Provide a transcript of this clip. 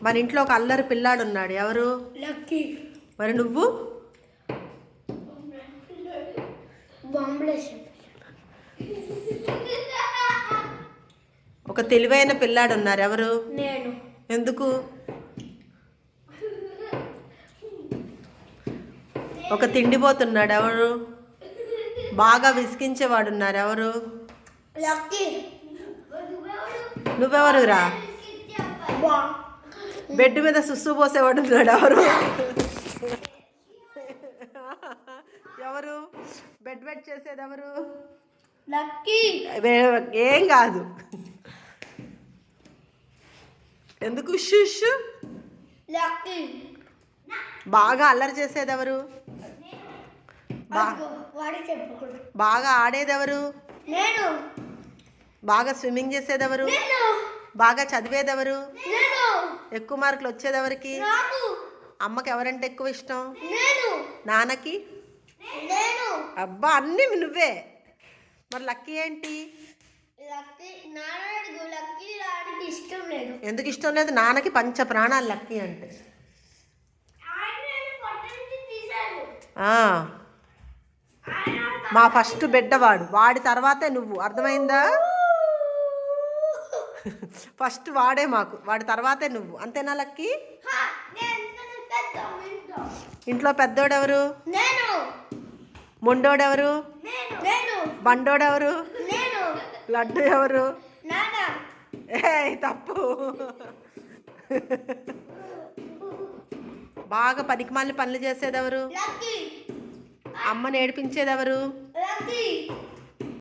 మన ఇంట్లో ఒక అల్లరి పిల్లాడు ఉన్నాడు, ఎవరు? లక్కీ. మరి నువ్వు? ఒక తెలివైన పిల్లాడు ఉన్నారు, ఎవరు? నేను. ఎందుకు? ఒక తిండిపోతున్నాడు, ఎవరు? బాగా విసిగించేవాడు ఉన్నారు, ఎవరు? లక్కీ. నువ్వెవరురా? బెడ్ మీద సుస్సు పోసేవాడు ఉన్నాడు, ఎవరు? ఎవరు బెడ్ బెడ్ చేసేది, ఎవరు? లక్కీ. ఏం కాదు. ఎందుకు షుషు? లక్కీ. బాగా అల్లరి చేసేది ఎవరు? బాగా ఆడేది ఎవరు? నేను. బాగా స్విమ్మింగ్ చేసేది ఎవరు? బాగా చదివేది ఎవరు? ఎక్కువ మార్కులు వచ్చేది ఎవరికి? అమ్మకి ఎవరంటే ఎక్కువ ఇష్టం? నాన్నకి? అబ్బా, అన్నీ నువ్వే. మరి లక్కీ ఏంటి? ఎందుకు ఇష్టం లేదు? నాన్నకి పంచ ప్రాణాలు లక్కీ అంటే. మా ఫస్ట్ బిడ్డవాడు, వాడి తర్వాతే నువ్వు, అర్థమైందా? ఫస్ట్ వాడే మాకు, వాడి తర్వాతే నువ్వు, అంతేనా లక్కీ? ఇంట్లో పెద్దోడెవరు? మొండోడెవరు? బండోడెవరు? లడ్డు ఎవరు? ఏ తప్పు. బాగా పనికిమాలిన పనులు చేసేదెవరు? అమ్మని ఏడిపించేదెవరు?